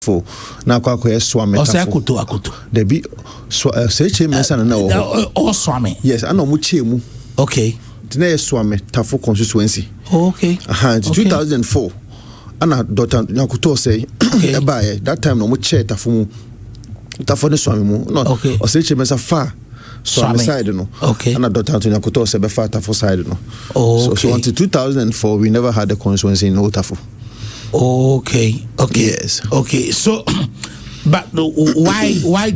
for na kwa swame o se akoto there be say mensa na o swame yes ana mu chemu okay tena swame tafo constituency okay 2004 ana dota nyakuto say eba that time no mu che tafo ne swame mu no o say mensa fa swame side no ana dota nyakuto say be fa tafo side no so until 2004 we never had a constituency in Otafo. Okay. Yes. Okay. So, but why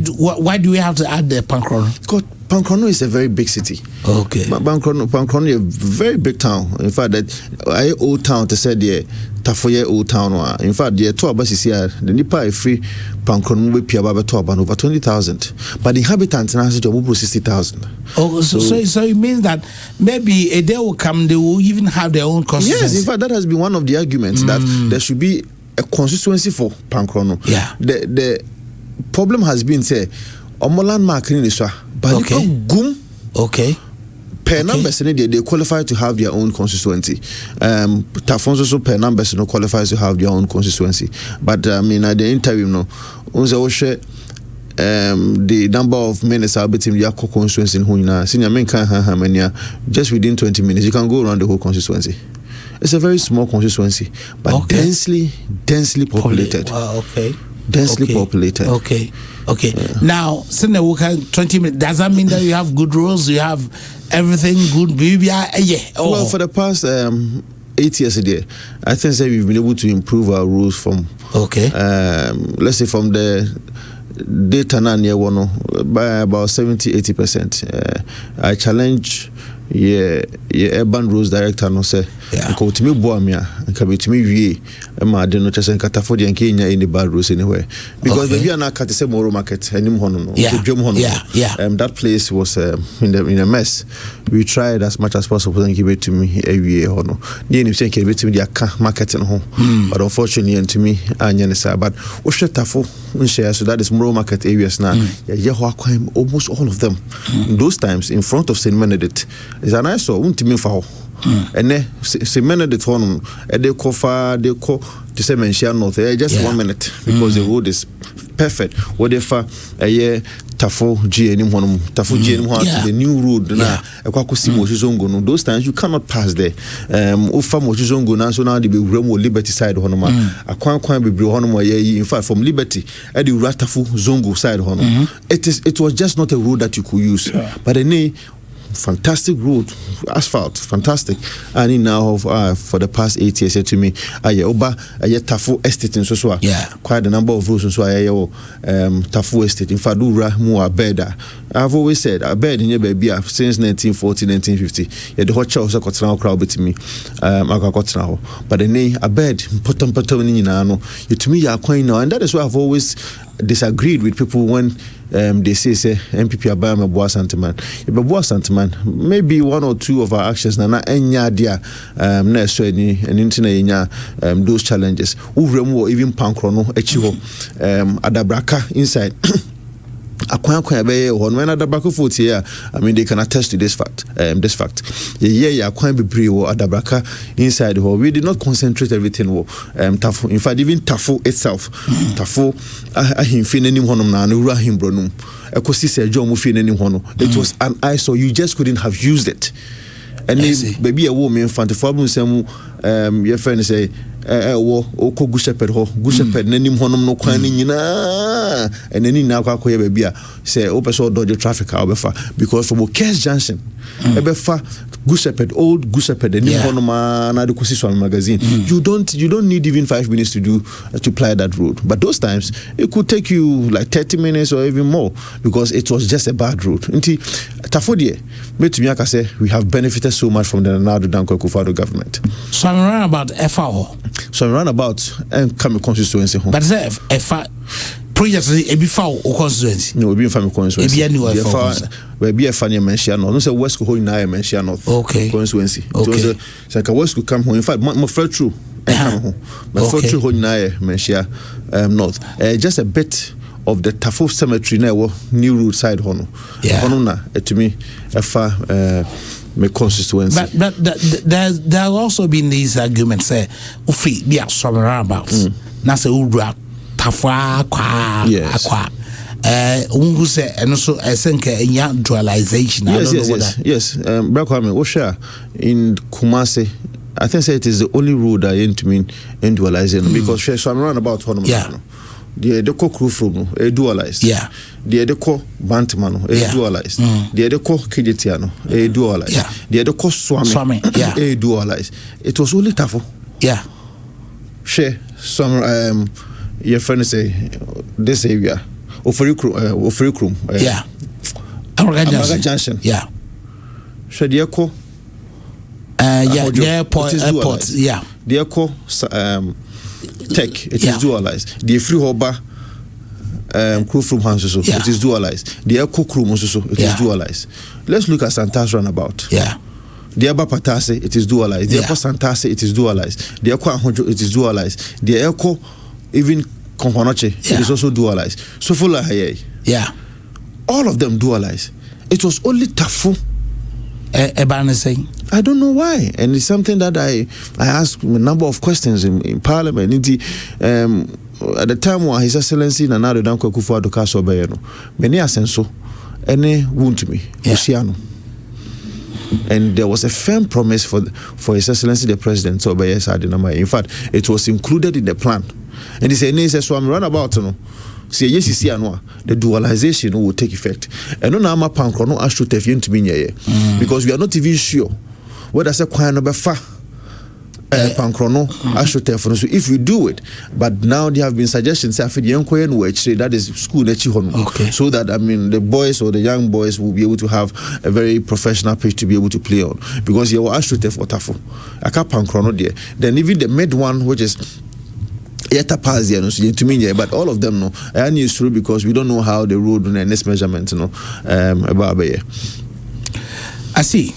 do we have to add the Pankrono? Because Pankrono is a very big city. Okay. Pankrono is a very big town. In fact, that I old town to say the Tafoye old town. In fact, the two buses here, the Nipa is free. Pankrono will be about over 20,000, but the inhabitants now is over 60,000. Oh, so it means that maybe a day will come, they will even have their own constituency. Yes, in fact, that has been one of the arguments that there should be a constituency for Pankrono. Yeah. The problem has been say, Omoland marking this one, but gum. Okay. Per numbers, they qualify to have their own constituency. Tafonso so per numbers no qualifies to have their own constituency. But I mean, at the interview, no, the number of minutes I'll be in the constituency in Hunina, senior men can't have many. Just within 20 minutes, you can go around the whole constituency. It's a very small constituency, but densely populated. Wow, okay. Densely populated. Okay. Now, since we can 20 minutes, does that mean that you have good roads? You have everything good? Well, for the past 8 years a day, I think that we've been able to improve our roads from. Let's say from the data by about 70-80%. I challenge urban roads director no say ko timi boa me nka betimi wie ma de no chese nkata for de nke nya any bad roads anywhere because the via na cut say Moro market anim hono no dwom hono that place was in a mess. We tried as much as possible to keep it to me every hono dey ni say nke betimi dia ka market no ho but unfortunately and to me anya ne say but wo hwetafo nshare so that is Moro market areas now ho akwam almost all of them those times in front of St. Benedict is an I saw untimi fa ho and St. Benedict honum they call to say mention north just 1 minute because the road is perfect whatever a year Tafo G any one Tafo G any one to the new road na ekwakosi Mojizongo no those times you cannot pass there ofa Mojizongo na so now the Remo Liberty side honoma akwan be honoma in fact from Liberty at the Tafo Zongo side honoma it was just not a road that you could use but the fantastic road, asphalt, fantastic. And in now for the past 8 years, to me, Tafo estate in so quite a number of roads and so Tafo estate. In fact, more beda. I've always said a bed in your baby since 1940, 1950. The hot chows are crowd to me. But the name a bed, you to me are quite now, and that is why I've always disagreed with people when they say NPP Abama Boa Asanteman. If Boa Asanteman, maybe one or two of our actions na enya dia na so any and internet those challenges. Uremo even Pankrono echiho adabraka inside. When Adabraka folks here, I mean they can attest to this fact. Adabraka inside her. We did not concentrate everything. Tafo. In fact, even Tafo itself, Tafo it was an eyesore. You just couldn't have used it. And baby a woman fan your friend say oko Gusheped nanim honum no kwan nyina and any now kwakoye baby say opeso dodge traffic because from Case Junction ebefa Gusheped old Gusheped nanim honum na de kosi magazine you don't need even 5 minutes to ply that road, but those times it could take you like 30 minutes or even more because it was just a bad road. Nti Tafodie metumi aka say we have benefited so much from the Nadu Danko Akufo-Addo government. So I'm around about FAO. So I'm around about and come constituency. But is that project ebi FAO or constituency? No, ebi FAO constituency. Ebi any FAO. We be a funny mention. No, say West Coast na mention of constituency. Okay. So like West could come home. In fact, my first true come home. My first true na mention north. Just a bit of the Tafo cemetery na new road side hono. Hono na to me my constituency. But there have also been these arguments say ufi be a about. Na say Assafuah Ekow. Yes. Who say and also I think dualization. Yes. Brakwame, Osha in Kumasi, I think it is the only road I ain't mean in dualizing because so I'm around about one. Yeah. The Edeko crew from dualized. Yeah. The Edeko Bantamano, dualized. The Edeko Kiditiano, dualized. Yeah. The Edeko Swami, dualized. It was only tough. Yeah. Share some your friend say this area. Offerikrum. Yeah. Amaga Junction. Yeah. So the Echo. Airport. Yeah. The Echo Tech. It is dualized. The Free Hoba crew from Hansuso. It is dualized. The Echo crew Mususo. It is dualized. Let's look at Santas Runabout. Yeah. The Eba Patase. It is dualized. The Echo Santase. It is dualized. The Echo Anhojo. It is dualized. The Echo even Konkwanoche, it is also dualized. So full yeah. All of them dualized. It was only Tafu. Saying I don't know why. And it's something that I asked a number of questions in Parliament. At the time when His Excellency Nana Danko Akufo-Addo Kaso Bayeno, many asenso, any wound to me, Oceano. And there was a firm promise for His Excellency the President so in fact, it was included in the plan. And he said, so I'm run about say yes, see the dualization will take effect. And no nama pankro no asho tefie to me because we are not even sure whether say kwan no be fa pankro no asho tefie. So if we do it, but now there have been suggestions say afidi enkoye no actually that is school nechi hono, so that I mean the boys or the young boys will be able to have a very professional pitch to be able to play on, because you asho tefie otafo aka pankro no there. Then even the mid one, which is but all of them I need through because we don't know how the road and next measurement about I see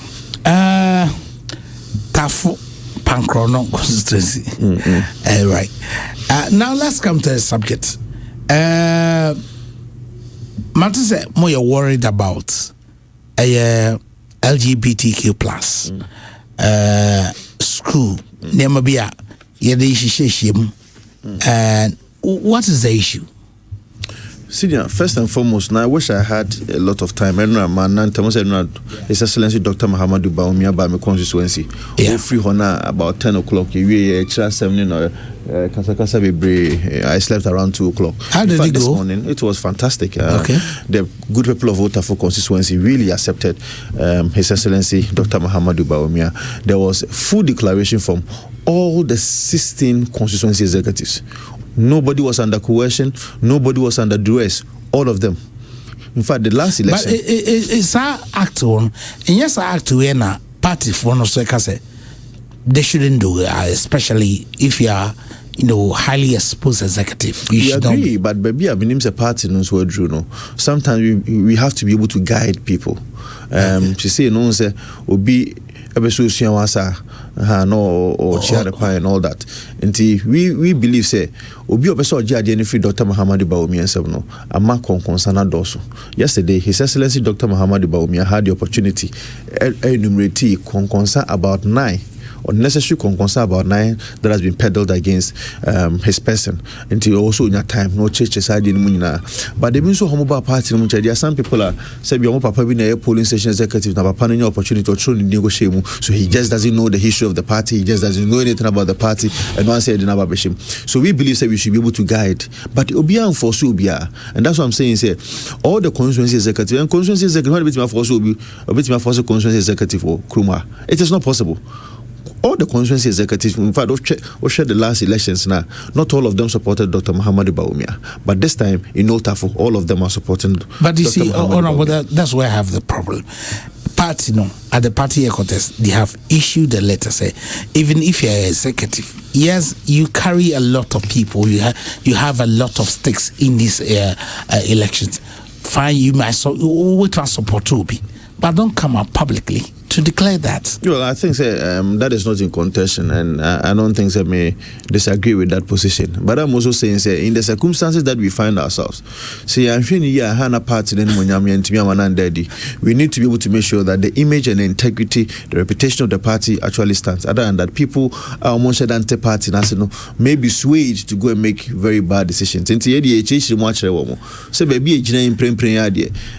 Tafu Pankrono consistency. Right. Now let's come to the subject. Martin said more you're worried about LGBTQ plus school Nemabia Yedi. And what is the issue? Senior, first and foremost, now I wish I had a lot of time. I know His Excellency Dr. Mahamadou Bawumia by my constituency. Free honor about 10 o'clock. I slept around 2 o'clock. How did it go? This morning, it was fantastic. The good people of Assafuah constituency really accepted His Excellency Dr. Mahamadou Bawumia. There was full declaration from all the 16 constituency executives. Nobody was under coercion. Nobody was under duress. All of them. In fact, the last election. But it's our act on. And yes, our act when a party for no say they shouldn't do it, especially if you are, highly exposed executive. We agree, but baby, I mean, a party knows what you sometimes we have to be able to guide people. To say, say, obi. Or chair the pie and all that. Until we believe say obi obeso oji free Dr. Mahamadou Bawumia nsem ama concern doso. Yesterday His Excellency Dr. Mahamadou Bawumia had the opportunity enumerate concern about 9 unnecessary concern about 9 that has been peddled against his person until also in that time no church side in munina. But they been so homoba party no there are some people are say your papa be na polling station executive na papa no opportunity to try to negotiate, so he just doesn't know the history of the party, he just doesn't know anything about the party and one said in about him. So we believe that we should be able to guide, but obia and force obia, and that's what I'm saying. Say all the constituency executive and constituency executive bit my force obi a bit my force constituency executive or Kruma. It is not possible. All the constituency executives, in fact, we shared the last elections now. Not all of them supported Dr. Mahamadou Bawumia, but this time in Tafu, all of them are supporting. But you see, that's where I have the problem. Party, at the party contest, they have issued a letter say, even if you're an executive, yes, you carry a lot of people, you have a lot of stakes in these elections. Fine, you might support Toby, but don't come out publicly to declare that? Well, I think that is not in contention, and I don't think I may disagree with that position. But I'm also saying, in the circumstances that we find ourselves, we need to be able to make sure that the image and the integrity, the reputation of the party actually stands. Other than that, people are party may be swayed to go and make very bad decisions. So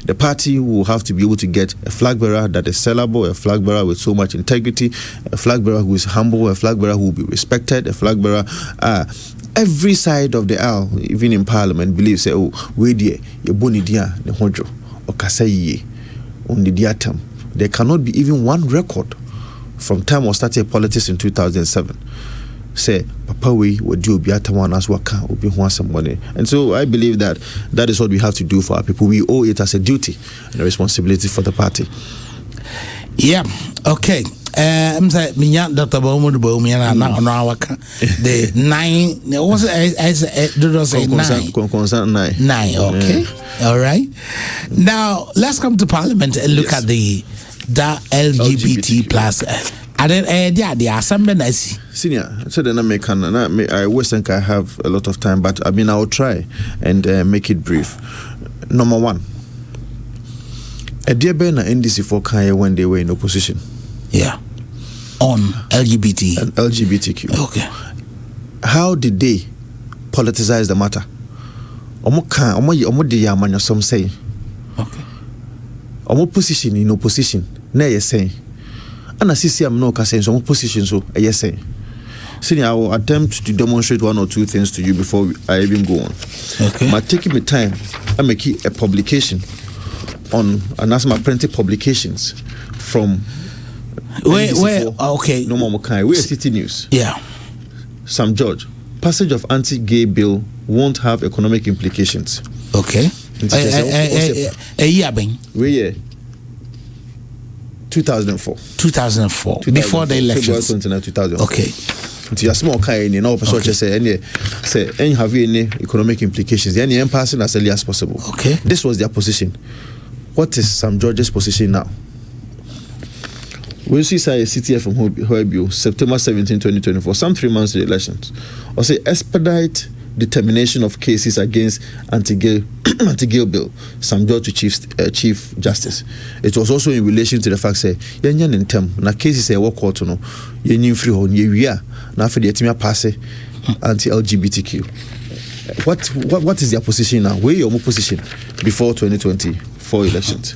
the party will have to be able to get a flag bearer that is sellable, a flag bearer with so much integrity, a flag bearer who is humble, a flag bearer who will be respected, a flag bearer. Every side of the aisle, even in Parliament, believes we dear, you boni dia the honjo or kasaye on the diatam. There cannot be even one record from time of starting politics in 2007. Say Papa we would do biataman as waka will be somebody. And so I believe that is what we have to do for our people. We owe it as a duty and a responsibility for the party. Yeah, okay. I'm saying, Dr. the 9, was it 9? Okay, all right. Now let's come to Parliament and look at the LGBT plus. The Asanteman senior. So then I wish think I have a lot of time, but I will try and make it brief. Number one. A dear Ben and NDC for Kanye when they were in opposition. Yeah. On LGBT. And LGBTQ. Okay. How did they politicize the matter? Some say. Okay. Position in opposition. Na yes saying. And I see I'm no saying some opposition so yes saying. Senior, I will attempt to demonstrate one or two things to you before I even go on. Okay. But taking me time, I make a publication on and that's my printed publications from okay. No more kind. We're City News. Yeah. Sam George. Passage of anti-gay bill won't have economic implications. Okay. We're 2004. 2004. Before the elections. February 29, 2004. Okay. You're small kind, you know, say any have any economic implications. Any passing as early as possible. Okay. This was their position. What is Sam George's position now? When she say a CTF from Hoibio, September 17, 2024, some 3 months to the elections, or say expedite determination of cases against anti-gay bill, Sam George to Chief Justice. It was also in relation to the fact say yanyan in term na cases work court no yanyin free on year na for the etimia pass anti-LGBTQ. What is their position now? Where your position before 2024 elections?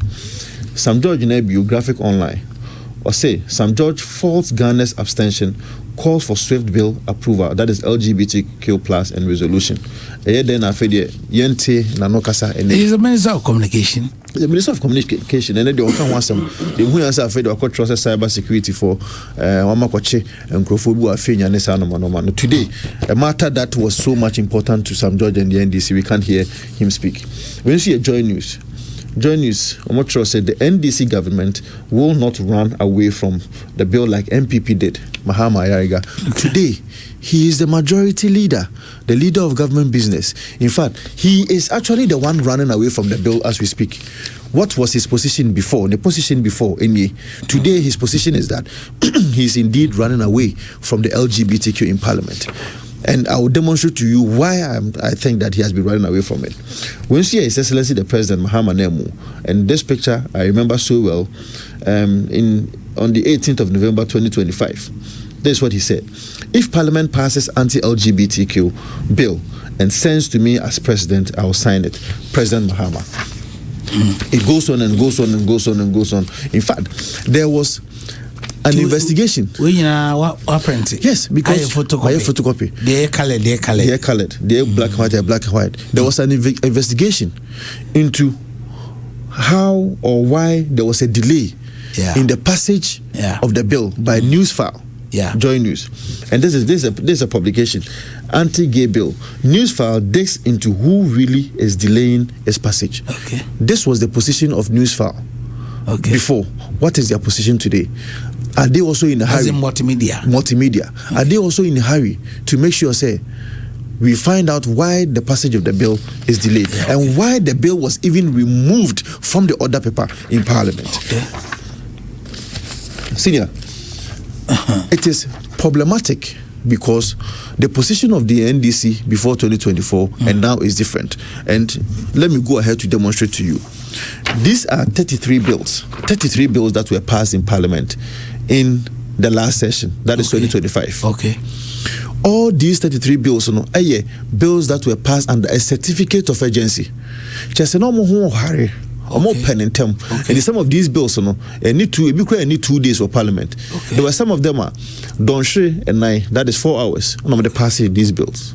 Sam George in a biographic online or say Sam George faults Ghana's abstention, calls for swift bill approval, that is LGBTQ plus and resolution. He's the Minister of Communication. The Minister of Communication, and they don't want some. The who answer afraid of trust cyber security for Wamakwache and Krofobu Afenya Nesano. Today, a matter that was so much important to Sam George and the NDC, we can't hear him speak. When you see a Joy News, Omotro said the NDC government will not run away from the bill like NPP did. Mahama Ayariga. Today, he is the majority leader, the leader of government business. In fact, he is actually the one running away from the bill as we speak. What was his position before? The position before, today his position is that he is indeed running away from the LGBTQ in Parliament. And I will demonstrate to you why I think that he has been running away from it. When you see His Excellency the President Mahama Nemu, and this picture I remember so well, on the 18th of November 2025, this is what he said. If Parliament passes anti-LGBTQ bill and sends to me as President, I will sign it. President Mahama. It goes on and goes on and goes on and goes on. In fact, there was an investigation. What happened? Yes, because photocopy. They're colored. They're black and white. They're black and white. There was an investigation into how or why there was a delay in the passage of the bill by Newsfile. Joy News. And this is a publication, anti-gay bill. Newsfile digs into who really is delaying its passage. Okay. This was the position of Newsfile. Okay. Before. What is their position today? Are they also in a hurry? As in multimedia. Okay. Are they also in a hurry to make sure, we find out why the passage of the bill is delayed and why the bill was even removed from the order paper in Parliament? Okay. Senior, it is problematic because the position of the NDC before 2024 and now is different. And let me go ahead to demonstrate to you. These are 33 bills that were passed in Parliament in the last session, that is 2025. Okay. All these 33 bills, bills that were passed under a certificate of urgency. Just no more hurry. Or more pen and term. And some of these bills, need 2 days for Parliament. Okay. There were some of them don't share and night, that is 4 hours. And they pass these bills.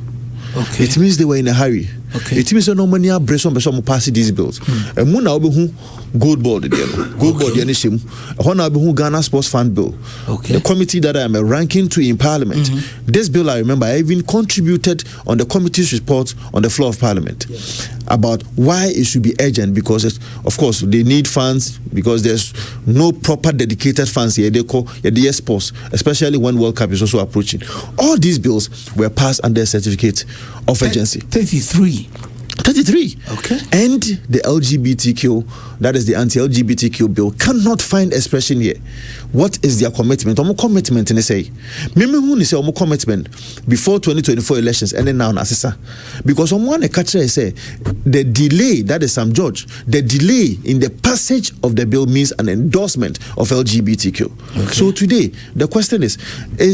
Okay. It means they were in a hurry. Okay. It means no money are brace on pass these bills. And Muna Obehu gold board the initium. Hona Obehu Ghana Sports Fund bill. Okay. The committee that I am ranking to in Parliament. This bill, I remember, I even contributed on the committee's report on the floor of Parliament about why it should be urgent, because of course they need funds, because there's no proper dedicated funds here. They call the sports, especially when World Cup is also approaching. All these bills were passed under a certificate of urgency. 33. Okay. And the LGBTQ, that is the anti-LGBTQ bill, cannot find expression here. What is their commitment? Omo commitment, and say, Mimi say omo commitment before 2024 elections, and then now Nasisa, because someone a catcher say the delay, that is Sam George, the delay in the passage of the bill means an endorsement of LGBTQ. Okay. So today the question is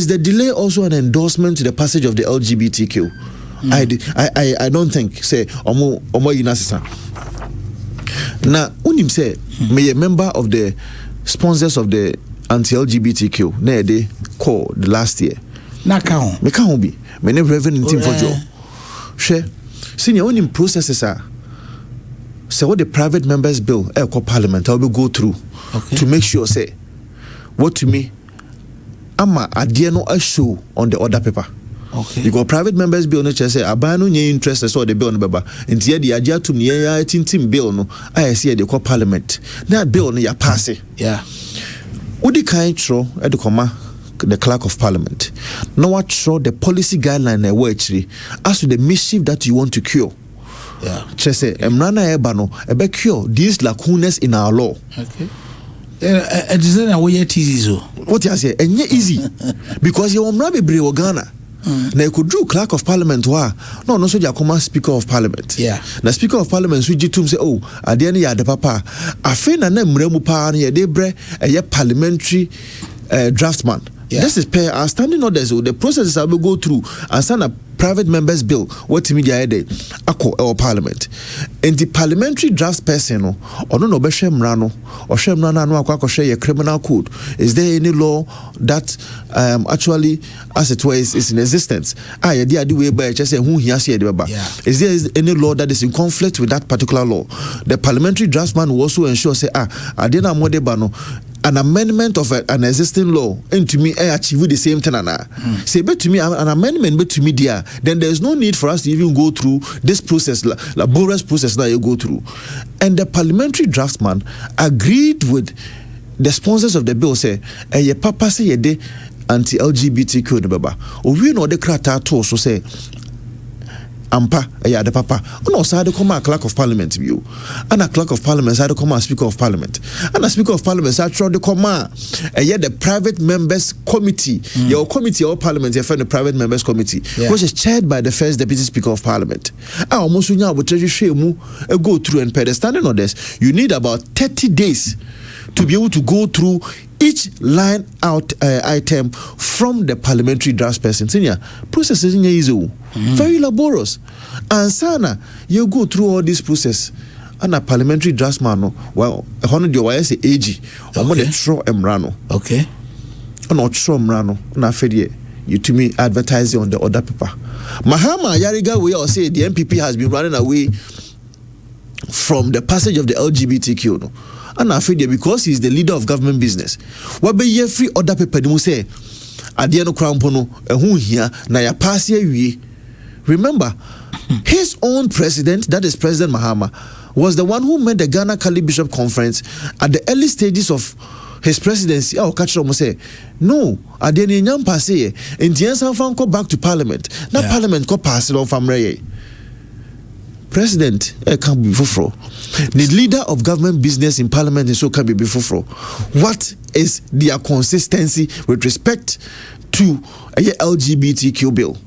the delay also an endorsement to the passage of the LGBTQ? I don't think say omo yinasisa. Now unim say me a member of the sponsors of the anti-LGBTQ na they call the last year. Na ka me ka be me ne Reverend Tim for Joe. She senior unim processes are so what the private members bill Parliament I will go through to make sure say what to me ama adie no a show on the other paper. Okay. Because private members bill no say abano nye interest so the bill no baba ntia de agya to me ya tintim bill no I see the Parliament that bill no ya pass it. Yeah. Udi kan tro e de koma the clerk of Parliament no what throw the policy guideline e wo actually as to the mischief that you want to cure. Yeah. Say emrana eba no e be cure these lacunas in our law. Okay. It is na we easy so. What you say enye easy because you omra bebre wo Ghana. Now you could do clerk of Parliament no so command Speaker of Parliament. Yeah. Now Speaker of Parliament so jitum say at the end ya the papa afen na mremu pa na ye de bre parliamentary draftman. Yeah. This is per our standing orders. So the processes I will go through and send a private members bill what media day or Parliament. And the parliamentary draft person or no be shemrano or shemrana no akwa share your criminal code. Is there any law that actually as it was is in existence? The idea way by just say who he has here the baba. Is there any law that is in conflict with that particular law? The parliamentary draftsman will also ensure say adena mode bano an amendment of an existing law into me achieve the same thing say but to me an amendment but to me there then there's no need for us to even go through this process laborious process that you go through. And the parliamentary draftsman agreed with the sponsors of the bill say papa say ye de anti-LGBTQ no baba o we no de krata to so say ampa the papa no side come a clerk of Parliament view and a clerk of Parliament side come a Speaker of Parliament and a Speaker of Parliament side try to come the private members committee your committee or Parliament you find the private members committee which is chaired by the first Deputy Speaker of Parliament. Almost you go through and per the standing orders you need about 30 days to be able to go through each line out item from the parliamentary draft person. Senior process is easy, very laborious. And sana you go through all this process. And a parliamentary draftsman, well, a hundred your say AG, I'm going to throw emrano. Okay. I'm not throw emrano. Na fedie you to me advertising on the other paper. Mahama Yariga we all say the NPP has been running away from the passage of the LGBTQ. No? And I feel because he's the leader of government business. What be every other paper do say? Adiano crown pono who here na ya pass ye. Remember, his own president, that is President Mahama, was the one who made the Ghana Kali Bishop Conference at the early stages of his presidency. Catch them say, no, Adiani nyam pass ye. In the end, go back to Parliament. Now Parliament go pass it on from Ray. president can be fufro. The leader of government business in parliament is so can be fufro. What is their consistency with respect to a LGBTQ bill?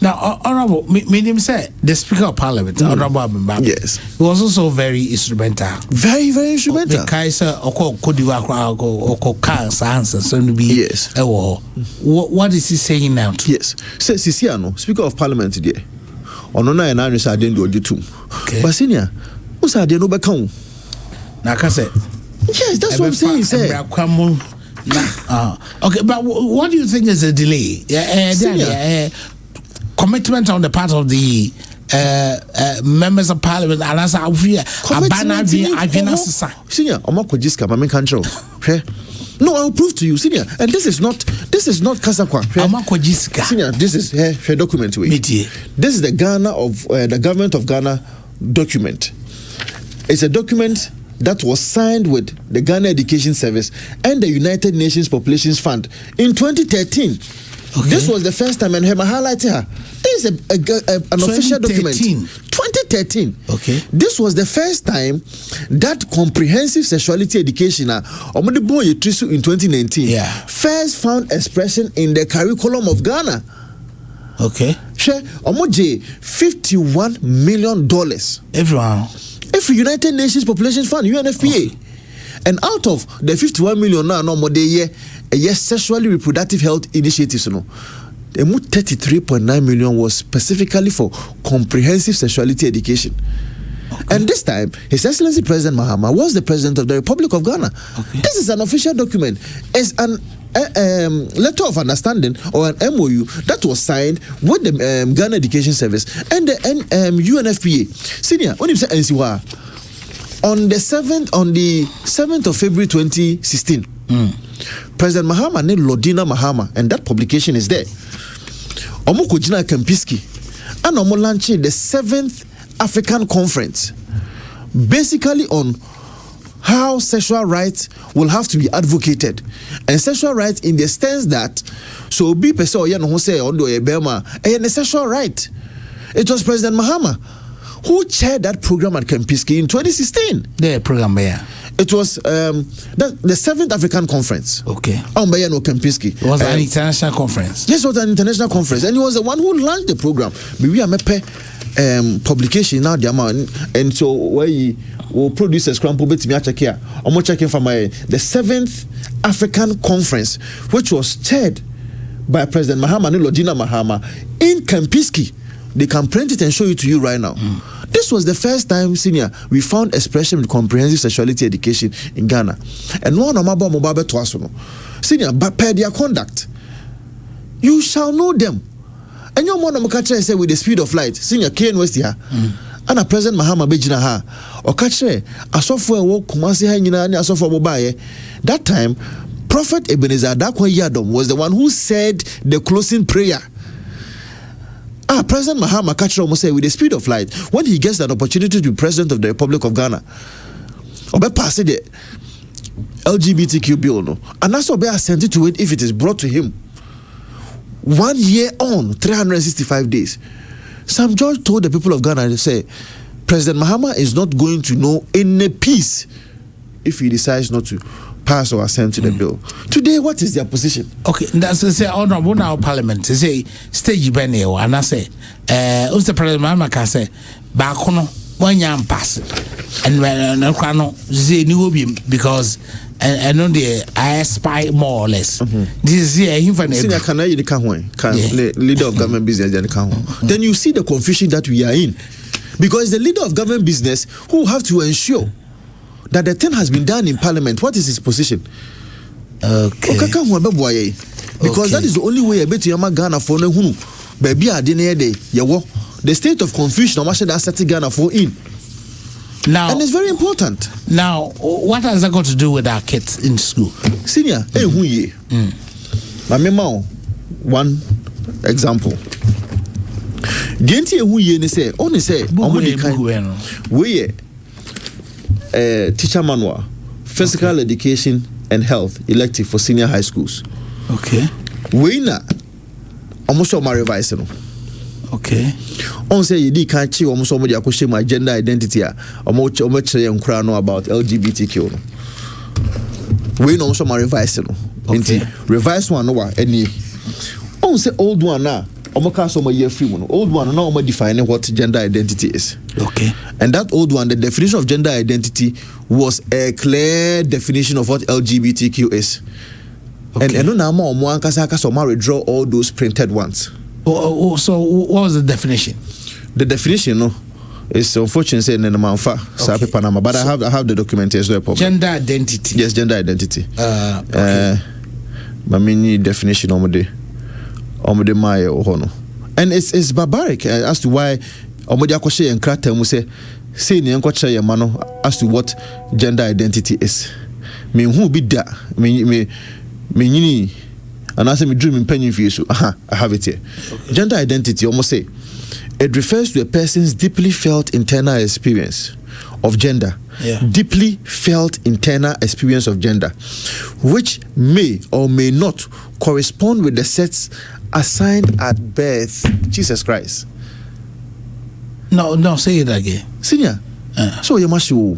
Now, Honorable, my name said the Speaker of Parliament, Honorable Abimba. Yes, he was also very instrumental. Very, very instrumental. The Kaiser Oko answer so to be. Yes. What is he saying now? Yes. Say Sisiano, Speaker of Parliament today. Onona and I say didn't do jutum. Okay. But senior, who's I didn't know Now, I say. Yes, that's what I'm saying. Say. Okay, but what do you think is a delay? Commitment on the part of the members of parliament and as senior, no, I'll prove to you, senior. And this is not Kasakwa. Senior, this is her document. This is the the government of Ghana document. It's a document that was signed with the Ghana Education Service and the United Nations Population Fund in 2013. Okay. This was the first time, and I highlighted her. This is an official document. 2013. Okay. This was the first time that comprehensive sexuality education in 2019 first found expression in the curriculum of Ghana. Okay. Share $51 million. Every United Nations Population Fund, UNFPA. Okay. And out of the 51 million now, no more sexually reproductive health initiatives, 33.9 million was specifically for comprehensive sexuality education. Okay. And this time, His Excellency President Mahama was the President of the Republic of Ghana. Okay. This is an official document. It's an letter of understanding or an MOU that was signed with the Ghana Education Service and the UNFPA. Senior, when you say NCWA, on the 7th of February 2016, President Mahama named Lodina Mahama, and that publication is there. Omoko Jina Kempiski, and Omo launched the 7th African Conference, basically on how sexual rights will have to be advocated, and sexual rights in the sense that so be person oya no ho say ondo e bema a sexual right. It was President Mahama who chaired that program at Kempiski in 2016. The program there. It was the 7th African Conference. Okay. Kempiski. It was an international conference. Yes, it was an international conference, and he was the one who launched the program. We are publication now, and so where he will produce a scramble bit me check here. I'm checking for the 7th African Conference, which was chaired by President Mahama Lodina Mahama in Kempiski. They can print it and show it to you right now. This was the first time, senior, we found expression with comprehensive sexuality education in Ghana. And one of my mobile to us, senior, but per their conduct, you shall know them. And your mom catch say with the speed of light, senior Kane West here, and a President Mahama Bejina ha, or catch Assafuah Ekow Kumasi Hanyina and Assafuah Bobaye. That time, Prophet Ebenezer Dakwa Yadom was the one who said the closing prayer. President Mahama Kachira almost say with the speed of light, when he gets an opportunity to be president of the Republic of Ghana, or pass the LGBTQ bill, no, and that's what sent it to it if it is brought to him. 1 year on, 365 days. Sam George told the people of Ghana, they say, President Mahama is not going to know any peace if he decides not to pass or assent to the bill. Today, what is their position? Okay, that's to say, honorable now parliament, they say, stage benio, and I say, who's the President Mahama can say, Bakono, 1 year pass, and when say new because I know I spy more or less. This is here, senior leader of government business, then you see the confusion that we are in, because the leader of government business who have to ensure that the thing has been done in parliament. What is his position? Okay. Because that is the only way I bet you Ghana for no who. Baby, I didn't the state of confusion. I'm that setting Ghana for in. Now, and it's very important. Now, what has that got to do with our kids in school? Senior, who ye? My memo, one example. Genti who ye say, only say, we teacher manual, physical education and health elective for senior high schools. Okay. We na almost all my revising. Okay. On say you can't cheat almost somebody I my gender identity. Much know about LGBTQ. We know some revising. Okay. Revise one over any. On say old one now. Year free one. Old one now defining what gender identity is. Okay. And that old one, the definition of gender identity was a clear definition of what LGBTQ is. Okay. And no more withdraw all those printed ones. So what was the definition? The definition, no, is unfortunately in the Panama, but I have the document as well. Gender identity. Yes, gender identity. Okay. My mini definition and it's barbaric as to why and say as to what gender identity is. Me who be that me and I say me dream in penny for you, so I have it here. Okay. Gender identity almost say it refers to a person's deeply felt internal experience of gender. Yeah. Deeply felt internal experience of gender, which may or may not correspond with the sex assigned at birth. Jesus Christ. No, say it again. Senior. So you must show.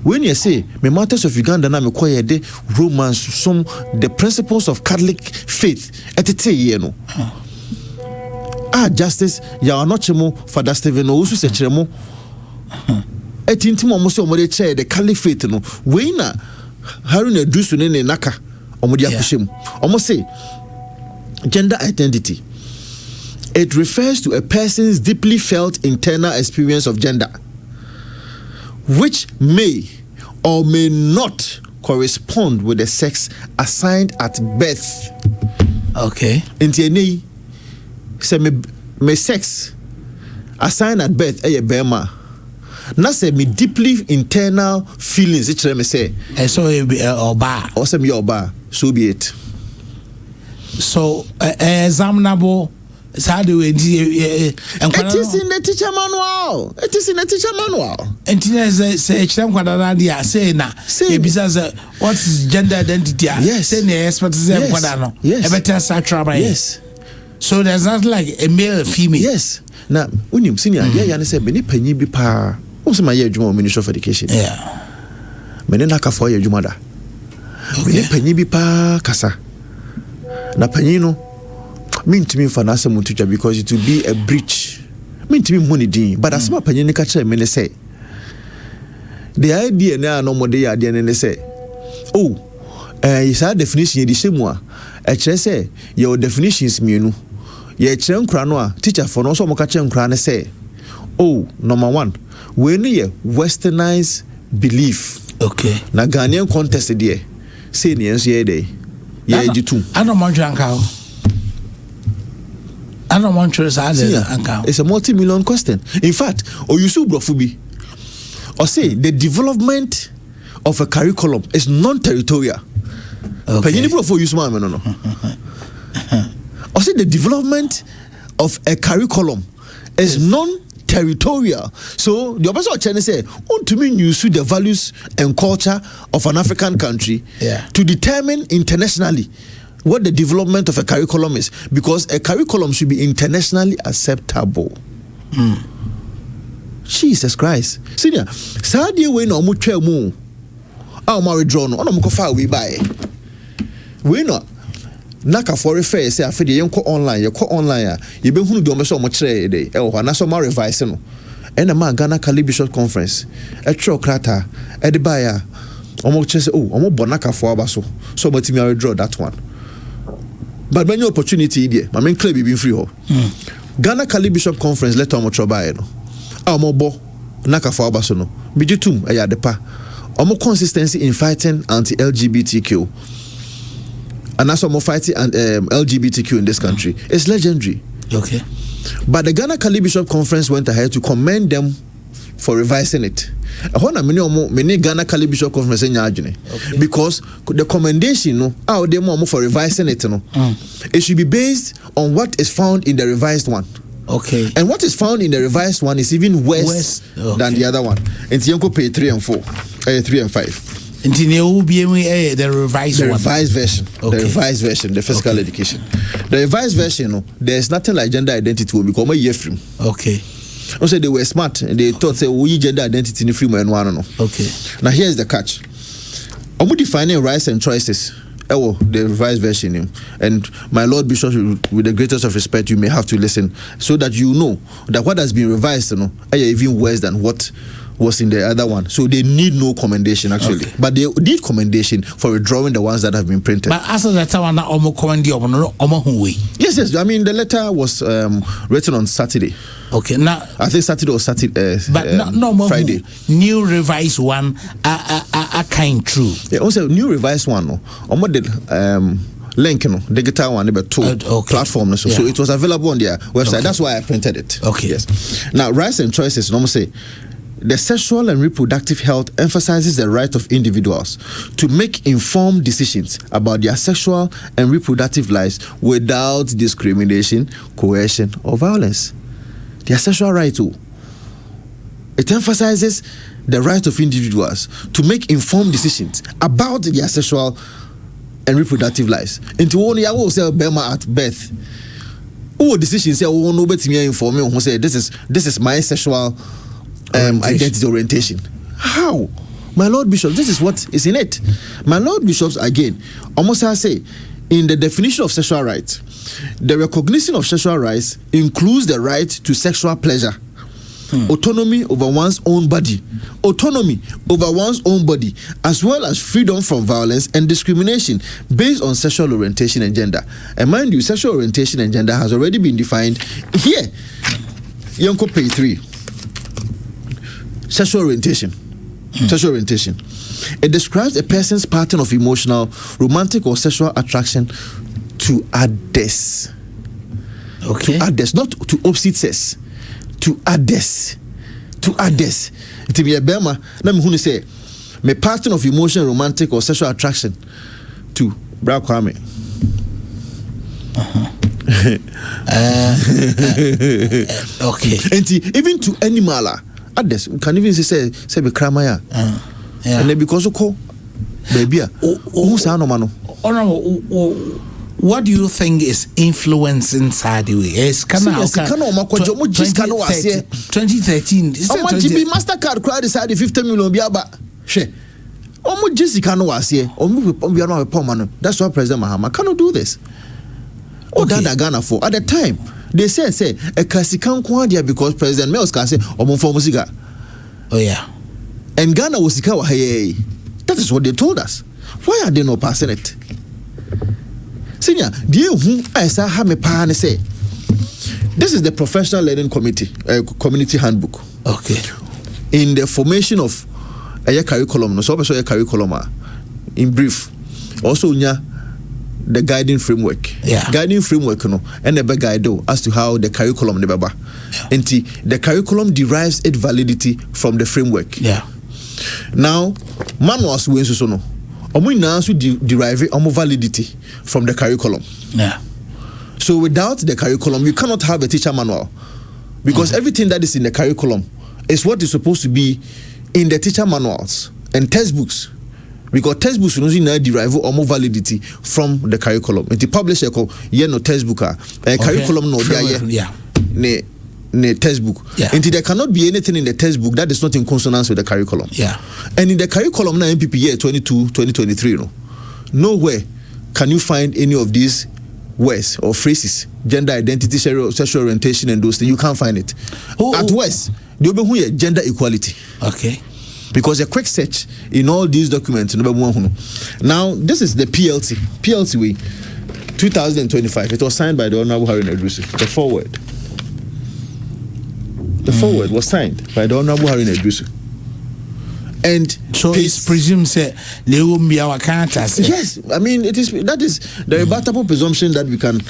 When you say me matters of Uganda na me koye de Romans some the principles of Catholic faith etete ye no. Justice ya not chemo Father Stephen Osu se chemo. Etintim omo se omo de che the Catholic faith no. We na Haruna Dusu ne naka omo de akushem. Omo say gender identity. It refers to a person's deeply felt internal experience of gender, which may or may not correspond with the sex assigned at birth. Okay. Intieni say me sex assigned at birth a bema. Na say me deeply internal feelings it me say. So oba. Or say me oba. So be it. So examinable. It is in the teacher manual. It is in the teacher manual. And say what is gender identity? Yes. Yes. So there's not like a male or female. Yes. Now, when you see me, say many penny be pa. What's my year Ministry of Education? Yeah. Many naka for your jumada. Many penny be pa kasa. Na penny no. Mean to me for Nasa Mutuja because it will be a breach. Mean to me money din, but as my opinion catch me say. The idea now no more day at the end and say, oh, it's our definition the same one. I say your definitions me no. Ye chen kranoa teacher for no so mo catch krane say, oh, number one, we need westernized belief. Okay. Na Ghanaian contest there. Say ni enso ye dey. Ye jitu. I don't want to I don't want to say it's a multi-million question. In fact, or you see brofubi, or say the development of a curriculum is non-territorial. Okay. Or say the development of a curriculum is non-territorial. So the opposite of China say, to me you see the values and culture of an African country to determine internationally what the development of a curriculum is, because a curriculum should be internationally acceptable. Jesus Christ. Senior, Sadia we no mu twa mu. Ah ma withdraw no, ono mo fa we buy. We no naka for refer say afede yenko online, ye ko online ye be hunu do mo so mo kire dey. E ho na so ma revise no. E na ma Ghana Catholic Bishop Conference. E tro krata, e de buy a omo kire say omo bonaka for abaso. So mo timi withdraw that one. But many opportunity there. I mean, clear be free ho. Ghana Catholic Bishop Conference let omo troba no. Omo bo naka for abaso no. Bijitum eya depa. Omo consistency in fighting anti-LGBTQ. And that's omo fighting LGBTQ in this country. It's legendary. Okay. But the Ghana Catholic Bishop Conference went ahead to commend them for revising it. Many Ghana Catholic Bishop Conference because the commendation for revising it it should be based on what is found in the revised one. Okay. And what is found in the revised one is even worse than the other one. And Tianko pay 3 and 4, 3 and 5. The revised version. Okay. The revised version, the physical education. The revised version, there's nothing like gender identity will become a year frame. Okay. Also, they were smart and they thought, say, we gender identity in the frame and one. Okay. Now, here's the catch. I'm defining rights and choices. Oh, the revised version. And my Lord Bishop, with the greatest of respect, you may have to listen so that you know that what has been revised, is even worse than what was in the other one. So they need no commendation, actually. Okay. But they need commendation for withdrawing the ones that have been printed. But as that one, yes. I mean, the letter was written on Saturday. Okay, now I think Saturday or Friday. New revised one are kind true. Yeah, also new revised one. No, link, digital one, but two platform. So it was available on their website. Okay. That's why I printed it. Okay. Yes. Now, rights and choices. Normally say the sexual and reproductive health emphasizes the right of individuals to make informed decisions about their sexual and reproductive lives without discrimination, coercion, or violence. Their sexual right too. It emphasizes the right of individuals to make informed decisions about their sexual and reproductive lives. Into only I will say Bema at birth. Who decision say oh no bet me inform me who say this is my sexual identity orientation. How? My Lord Bishop, this is what is in it. My Lord Bishops again almost I say in the definition of sexual rights, the recognition of sexual rights includes the right to sexual pleasure, autonomy over one's own body, as well as freedom from violence and discrimination based on sexual orientation and gender. And mind you, sexual orientation and gender has already been defined here. Yonko page 3. Sexual orientation. Sexual orientation. It describes a person's pattern of emotional, romantic, or sexual attraction to others. Okay. To others, not to opposite sex. To others. To others. To be a Bema, let me say, my pattern of emotional, romantic, or sexual attraction to Bra Kwame. Okay. And even to animal, others can even say be Kramaya. And then because of call baby, who's Anomano? What do you think is influencing Sadiwi? 2013. GB Mastercard crowd decided 50 million biaba. She. Almost Jessica no was here. That's why President Mahama cannot do this. That Ghana for at the time they say a Kasikan Kwandia because President Mels can say Omonfomusiga. Oh yeah. And Ghana was Sikawa. Hey, that is what they told us. Why are they not passing it? Senior, do you I saw me pan say this is the professional learning community handbook. Okay. In the formation of a curriculum, no so a curriculum in brief. Also the guiding framework. Yeah. Guiding framework no and the guide as to how the curriculum the the curriculum derives its validity from the framework. Yeah. Now, manuals we so no. We now derive validity from the curriculum. Yeah. So without the curriculum, you cannot have a teacher manual because everything that is in the curriculum is what is supposed to be in the teacher manuals and textbooks. Because textbooks now derive validity from the curriculum. And the publisher no textbook curriculum no ne textbook. Yeah. And there cannot be anything in the textbook that is not in consonance with the curriculum. Yeah. And in the curriculum now NPP year 2023, nowhere can you find any of these words or phrases, gender identity, sexual orientation, and those things. You can't find it. At worst, they will be gender equality. Okay. Because a quick search in all these documents. Now, this is the PLC way, 2025. It was signed by the Honorable Harry Nedrusu. The forward. The forward was signed by the Honorable Harry Nedrusu. And so it's presumed say they will be our characters. Yes, I mean that is the rebuttable presumption that we can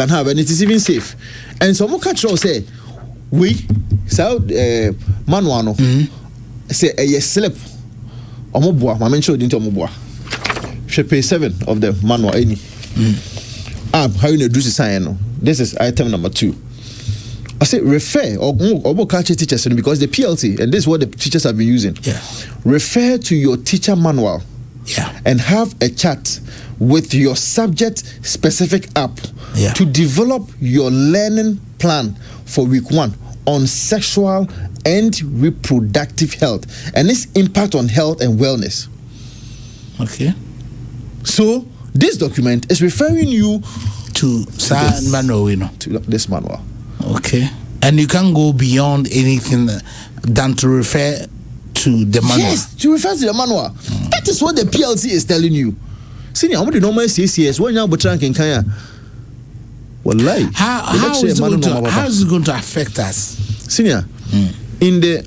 have, and it is even safe. And some catch say manuano say a slip omoboa my mention didn't omoboa page 7 of the manual any how you do sign. This is item number 2. I say refer or catch teachers because the PLT, and this is what the teachers have been using. Yeah. Refer to your teacher manual and have a chat with your subject-specific app to develop your learning plan for week 1 on sexual and reproductive health and its impact on health and wellness. Okay. So this document is referring you to this manual, to this manual. Okay. And you can't go beyond anything than to refer to the manual. Yes, to refer to the manual. That is what the PLC is telling you. Senior, how many normal CCS when you're in Kenya? Wallahi. How is it going to affect us? Senior, in the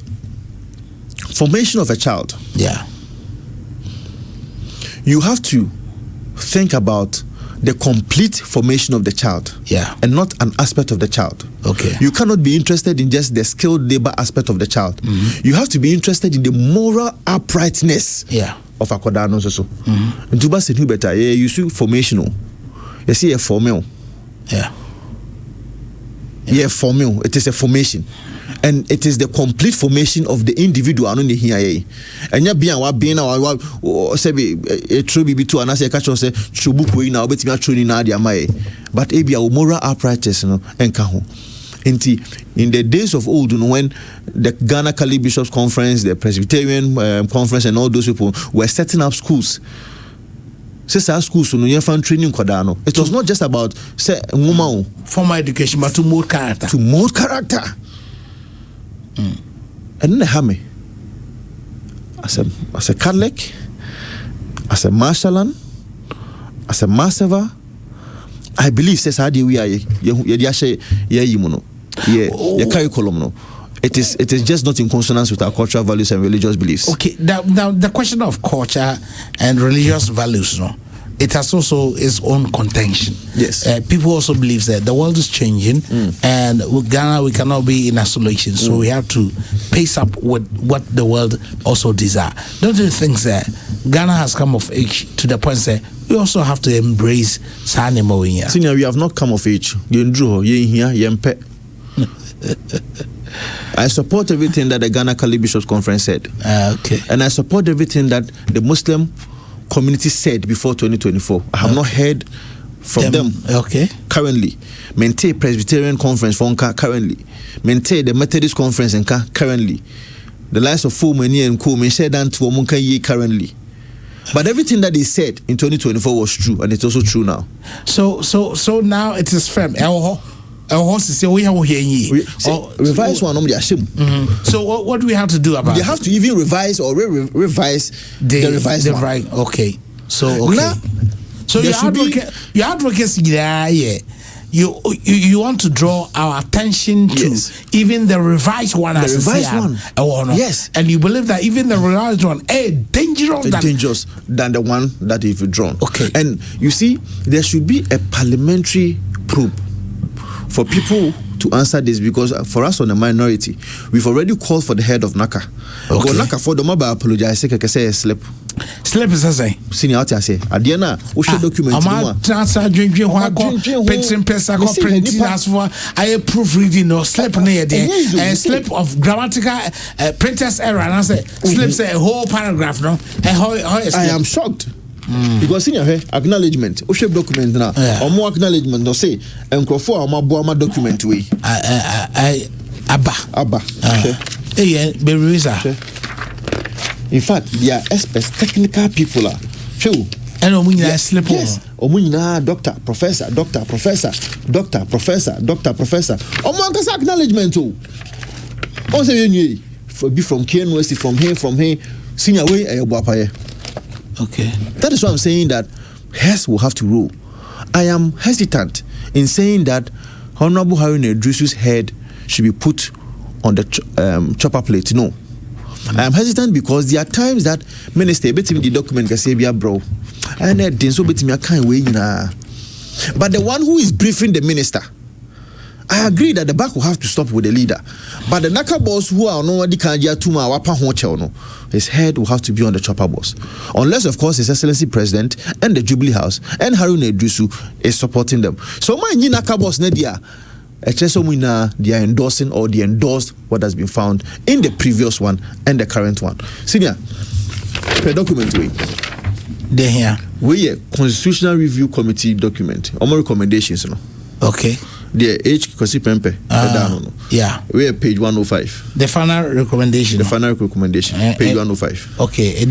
formation of a child, you have to think about the complete formation of the child, and not an aspect of the child. Okay. You cannot be interested in just the skilled labor aspect of the child. You have to be interested in the moral uprightness of a kodano so. And to base who better, you see formational. You see a formal. Formal. It is a formation. And it is the complete formation of the individual. And ya bien wa bien na say a true be to and say catch say chubuku na obetimi atro ni na dia mai. But e bia moral uprightness no enka ho. In the days of old, when the Ghana Catholic Bishops Conference, the Presbyterian Conference, and all those people were setting up schools. Schools, training. It was not just about formal education, but to mold character. To mold character. And then Hame, as a Catholic, as a Marshallan, as a Massava, I believe says how do we are curriculum. It is just not in consonance with our cultural values and religious beliefs. Okay, now the question of culture and religious values, it has also its own contention. Yes. People also believe that the world is changing, and with Ghana we cannot be in isolation, so we have to pace up with what the world also desire. Don't you think that Ghana has come of age to the point that we also have to embrace Sanimo? Senior, we have not come of age. I support everything that the Ghana Catholic Bishops Conference said. Okay. And I support everything that the Muslim community said before 2024. I have not heard from them. Okay. Currently. Maintain Presbyterian Conference for currently. Maintain the Methodist Conference and currently. The likes of Fumani and Co. said that to Omunka ye currently. But everything that they said in 2024 was true, and it's also true now. So now it is firm. Revise one on the Ashim. So what do we have to do about it? They have to even revise or revise the revised one. Right. Okay. So okay. So your advocacy, you want to draw our attention to even the revised one. The revised one. Yes. And you believe that even the revised one dangerous than the one that you've withdrawn. Okay. And you see, there should be a parliamentary probe for people to answer this, because for us on the minority, we've already called for the head of NACA. Okay. NACA for the mobile apologize, say slip. Slip is a say. Senior, I say. Adiana, we should document. I proofreading or slip near there. A slip of grammatical printer's error. And I say, slip say a whole paragraph. No, I am shocked. Because in your acknowledgement, we should document now. Or more acknowledgement, no say, and Crawford or my document way. Abba. In fact, they are experts, technical people. Few. And slip. Yes. Doctor, professor. Omo acknowledgement too. Also, you be from KNUST, from here. Senior way, okay. That is why I'm saying that Hess will have to rule. I am hesitant in saying that Honorable Haruna Idrisu's head should be put on the chopper plate. No. I am hesitant because there are times that minister betting the document can say, bro, and then so betting I can't wait. But the one who is briefing the minister, I agree that the back will have to stop with the leader. But the NACA boss who are no his head will have to be on the chopper boss. Unless, of course, His Excellency President and the Jubilee House and Haruna Idrisu is supporting them. So my NACA boss Nadia, they are endorsing or they endorsed what has been found in the previous one and the current one. Senior, per document way. They here. We a Constitutional Review Committee document. All recommendations, no. Okay. The H. Kosi Pempe. Yeah. We are page 105. The final recommendation. Page 105. Okay.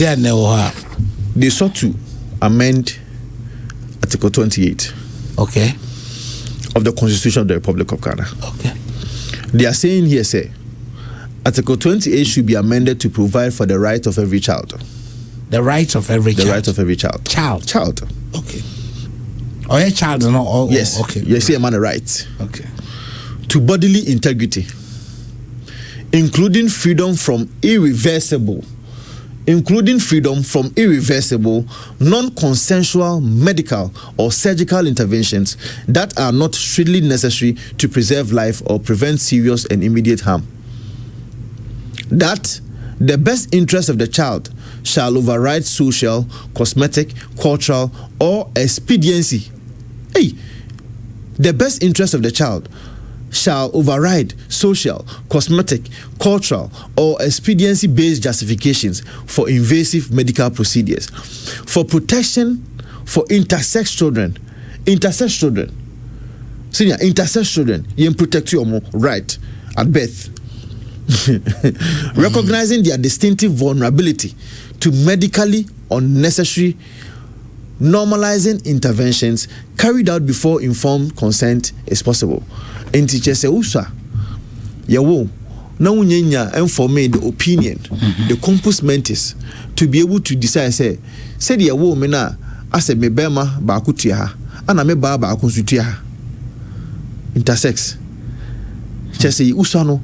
They sought to amend Article 28. Okay. Of the Constitution of the Republic of Ghana. Okay. They are saying here, say, Article 28 should be amended to provide for the right of every child. The right of every child. The right of every child. Child. Okay. Or a child, no? Yes. Okay. You see a man a right. Okay. To bodily integrity, including freedom from irreversible, non-consensual medical or surgical interventions that are not strictly necessary to preserve life or prevent serious and immediate harm. That the best interest of the child shall override social, cosmetic, cultural, or expediency. The best interest of the child shall override social, cosmetic, cultural, or expediency-based justifications for invasive medical procedures, for protection for intersex children. Senior, intersex children, you protect your right at birth. Recognizing their distinctive vulnerability to medically unnecessary normalizing interventions carried out before informed consent is possible. And teachers say, Usa, yawo, na unyenya informed the opinion, the compos mentis, to be able to decide, say the yawo mena, ase me bema ba akutia, ana me ba akusutia. Intersex. Just say, Usano,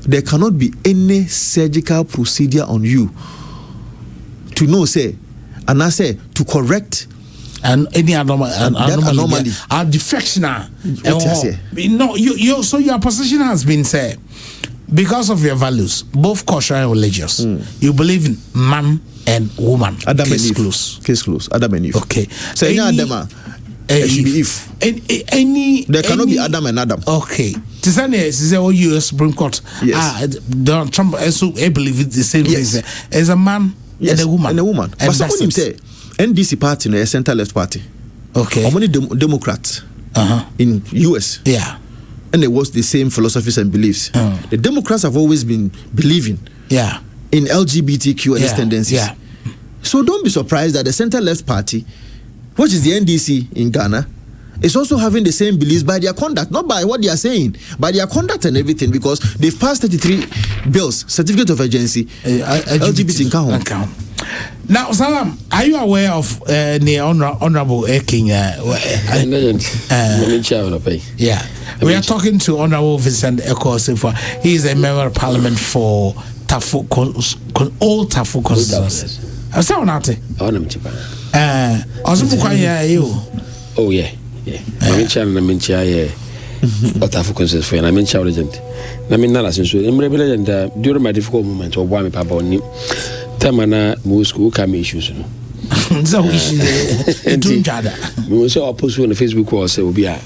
there cannot be any surgical procedure on you to know, say, and I say to correct and any anomaly or defection. So your position has been said because of your values, both cultural and religious. You believe in man and woman. Adam case and close. Case close. Adam and Eve. Okay. So there should be Eve. There cannot be Adam and Adam. Okay. This U.S. Supreme Court. Yes. Donald Trump also believe it's the same thing. As a man and a woman. But someone him say NDC party, a center-left party. Okay. How many Democrats in U.S.? Yeah. And it was the same philosophies and beliefs. The Democrats have always been believing in LGBTQ and its tendencies. Yeah. So don't be surprised that the center-left party, which is the NDC in Ghana, is also having the same beliefs by their conduct, not by what they are saying, by their conduct and everything, because they've passed 33 bills, certificate of urgency, LGBT in Ghana. Now, Salam, are you aware of the Honorable Eking? Yeah, we are talking to Honorable Vincent Ekow Assafuah. He is a member of Parliament for all Tafu constituencies. I say onate. Oh yeah. I'm Tafu constituencies for I'm in legend. I'm in Nala since during my difficult moment of why me papa on Tamana Moscow come issues. So we should we will say post on the Facebook wall say will be our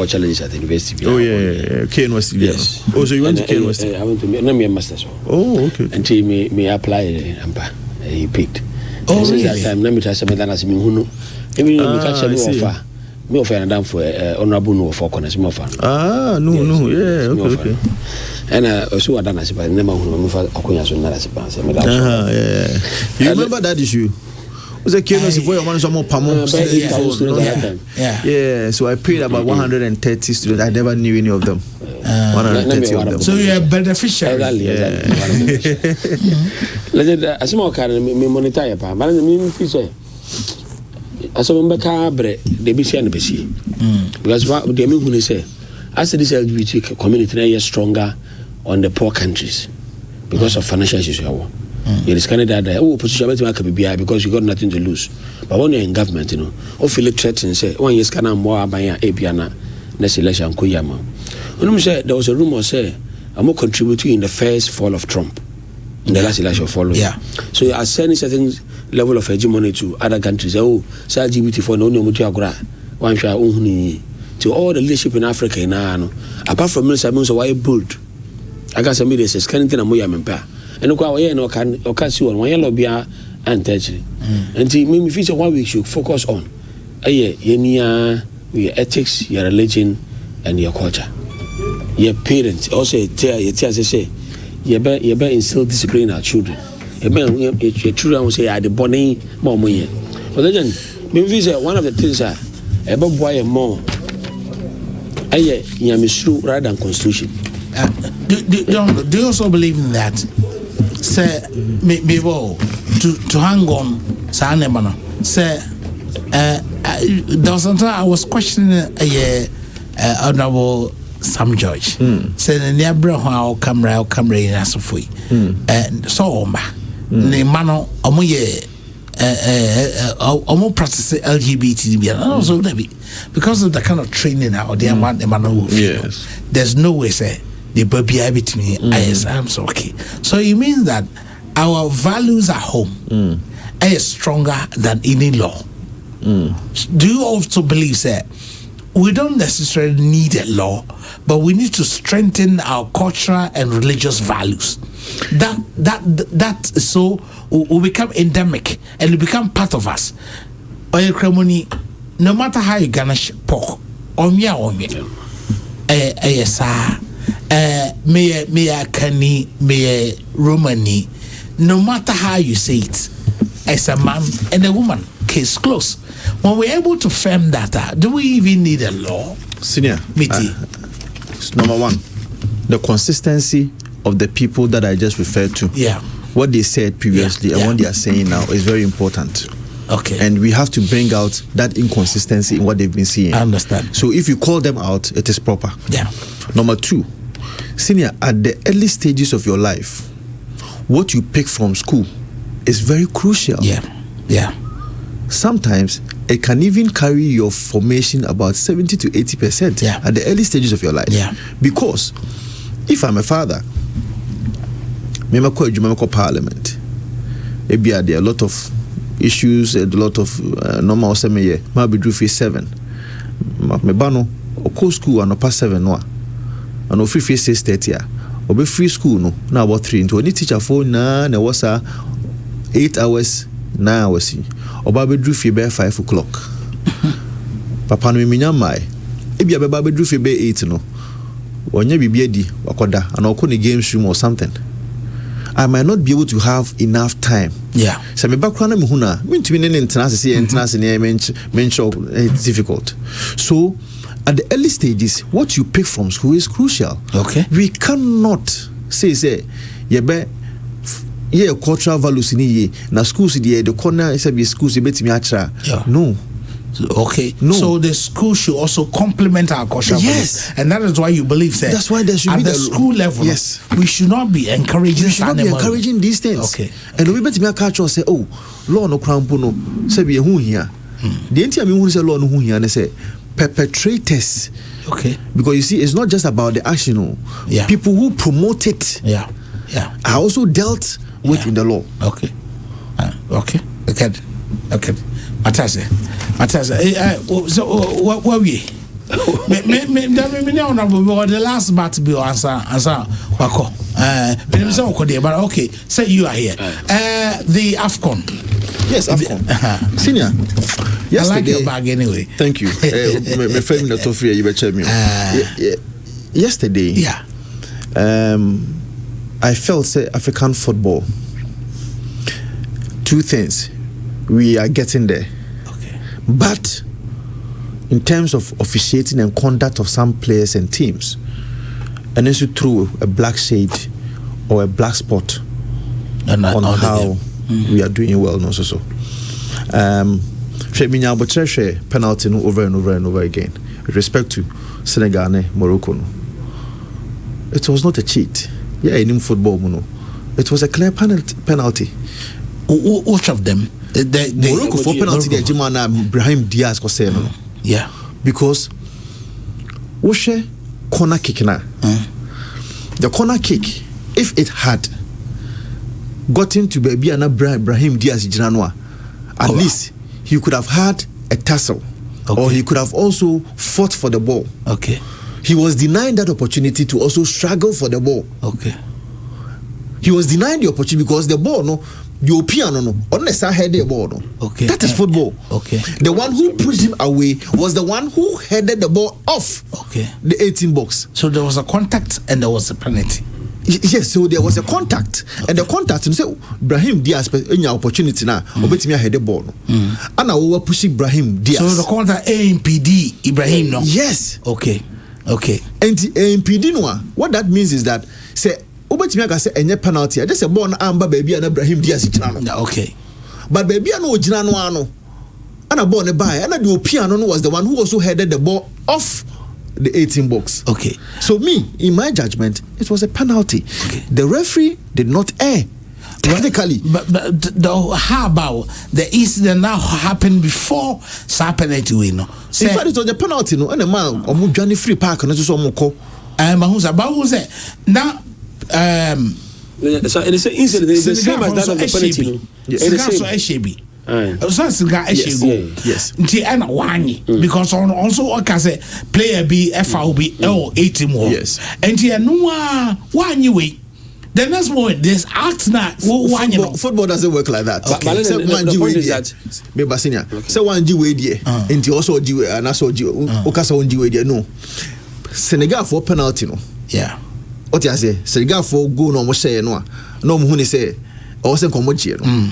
challenge at the university. Oh yeah. Kane was yes. Oh, so you went to Kane was I went to me a master's. Oh, okay. Until me apply he picked. Oh, really? That time let me try something as me who know. Even me catch me offer. Me offer and down for honorable no for corners me offer. No, yeah, okay. And also I done as by never who me for akonya so na as by say me yeah. You remember that issue? Was a case for your man some more pamon. Yeah, so I paid about 130 students. I never knew any of them. 130 of them. So you're a beneficiary. As more can me monitor your pa. But me feel say as a member they be saying because what they mean when they say as this LGBT community is stronger on the poor countries because of financial issues. It is Canada that opposition because you got nothing to lose. But when you're in government, or feel it threatened, say 1 year can more by APIana next election Kuyama. There was a rumor say I'm more contributing in the first fall of Trump in the last election following. Yeah. So you are sending certain level of hegemony to other countries. Oh, say LGBT for no one share to all the leadership in Africa now. Apart from Minister Musa, why bold? I got some media says, can't tell me and no can see one yellow beer and actually. And me feel what we should focus on. Your ethics, your religion, and your culture. Your parents also say you better instill discipline in our children. Your children will say, "I the bonny more money." But then, me feel one of the things are about boy more. Rather than constitution. Do you also believe in that? Say, to hang on, Asanteman. Say, there was something I was questioning Honorable Sam George. Say, the near how camera in Assafuah. So, ne mano, omo practice LGBT also because of the kind of training or the amount the man will feel. Yes. There's no way say the baby between I'm so okay. So it means that our values at home are stronger than any law. Do you also believe say we don't necessarily need a law, but we need to strengthen our cultural and religious values? That so will become endemic and will become part of us. No matter how you garnish pork, me Kani, me Romani, no matter how you say it, as a man and a woman, case closed. When we're able to firm that, do we even need a law? Senior, number one, the consistency of the people that I just referred to. Yeah. What they said previously and what they are saying now is very important. Okay. And we have to bring out that inconsistency in what they've been seeing. I understand. So if you call them out, it is proper. Yeah. Number two, senior, at the early stages of your life, what you pick from school is very crucial. Yeah. Yeah. Sometimes it can even carry your formation about 70 to 80% at the early stages of your life. Yeah. Because if I'm a father, I call parliament. Maybe there are a lot of issues, a lot of normal semi maybe do phase 7. Me bano o school and past 7 no. And free phase 6:30 or be free school no now about 3 into any teacher for na was 8 hours 9 hours or baby do fi be 5 o'clock. Papa no minya mai e bia be baby do fi be 8 no onye bibia di wakoda and o the games room or something. I might not be able to have enough time. Yeah. So me background me huna me ntimi ne internase see internase ne mention it's difficult. So at the early stages, what you pick from school is crucial. Okay. We cannot say cultural values in ye na schools the corner is be schools betimi achra. No. Okay. No. So the school should also complement our cultural values. And that is why you believe that. That's why there should be at the school level. Yes. We should not be encouraging. We should not be encouraging these things. Okay. And we betimi catch us say, oh, law no crampo no say be hu here. The entire me hu say law no hu here and say perpetrators. Okay. Because you see, it's not just about the action. No. Yeah. People who promote it. Yeah. Are also dealt with in the law. Okay. Okay. Okay. Matasa. So what we? Me the last part be answer wako. But okay. Say you are here. The AFCON. Yes, AFCON. Senior. Yesterday, I like your bag anyway. Thank you. My friend the Tofria, you better me. Yesterday. Yeah. I felt say African football. Two things. We are getting there. Okay. But in terms of officiating and conduct of some players and teams, and also through a black shade or a black spot on how we are doing well. No, so. Penalty no over and over and over again. With respect to Senegal, Morocco. No. It was not a cheat. Yeah, in football, no. It was a clear penalty. Which of them? Morocco for penalty. The Jimana Brahim Diaz was saying, yeah, because Oshe corner kick na. The corner kick, if it had gotten to baby and Brahim Diaz Jinanwa, at least he could have had a tussle, or he could have also fought for the ball. Okay. He was denied that opportunity to also struggle for the ball. Okay. He was denied the opportunity because the ball, no, the piano, no, unless I had the ball, no. Okay. That is football. Okay. The one who pushed him away was the one who headed the ball off. Okay. The 18 box. So there was a contact and there was a penalty. Yes, so there was a contact, and the contact, and so Brahim Diaz any opportunity now, obey me head the ball, and I will push Brahim Diaz. So the contact NPP Ibrahim, no. Yes. Okay. And NPD no. What that means is that say obey me can say any penalty. I just say ball na amba baby and Brahim Diaz no. Okay. But baby no jina no ano, and a ball ne buy, and the piano was the one who also headed the ball off the 18 box. Okay. So me, in my judgment, it was a penalty. Okay. The referee did not err. Technically. But how about the incident now happened before penalty win? No? In fact, it was a penalty, no. And the man, Johnny Free Park, and so Moko. But who's that? Now, so it's an incident. It's the same as that of the penalty. Yes. Yes. And one because on also say player B FOB 18 more. Yes. And no one way. The next moment there's act now. Football doesn't work like that. Okay. The point is that maybe senior. So one G way there. And also G and also G. Okasa one G way there. No. Senegal for penalty no. Yeah. What you say? Senegal for goal no mo share no. No mo huni say. O se komo chie no.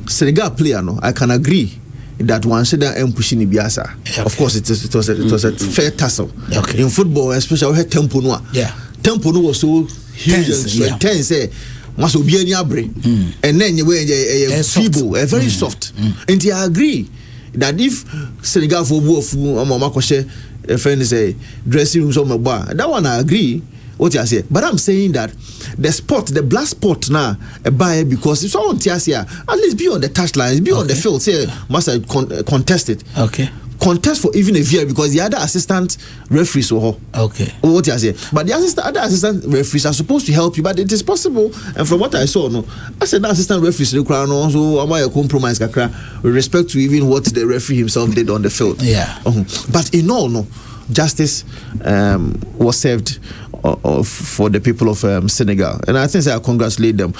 Senegal player no, I can agree that one should and pushing Ibiasa. Okay. Of course, it was a fair tussle. Okay. In football, especially we had tempo no. Yeah. Tempo no was so huge and intense. Must be any abre. And then you were a feeble, a very soft. And I agree that if Senegal for both Mamakoshe, a friend say dressing rooms on my bar, that one I agree. What you say, but I'm saying that the sport, the black sport now, a buyer because it's all on TSA. At least be on the touchline, be on the field. Say, must I contest it? Okay. Contest for even a year because the other assistant referees were. Okay. What you say, but the other assistant referees are supposed to help you, but it is possible. And from what I saw, no, I said the assistant referees require also am I a compromise kakra with respect to even what the referee himself did on the field. Yeah. But in all, no, justice was served. For the people of Senegal, and I think I congratulate them.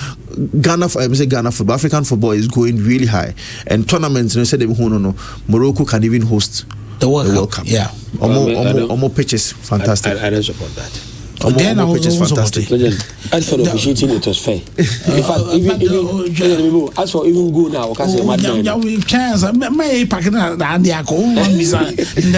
Ghana football, African football is going really high, and tournaments. You know, said no, Morocco can even host the World Cup. Yeah, Omo pitches fantastic. I don't support that. Then Omo pitches fantastic. As for the officiating, it was fair. In fact, even as for even go now,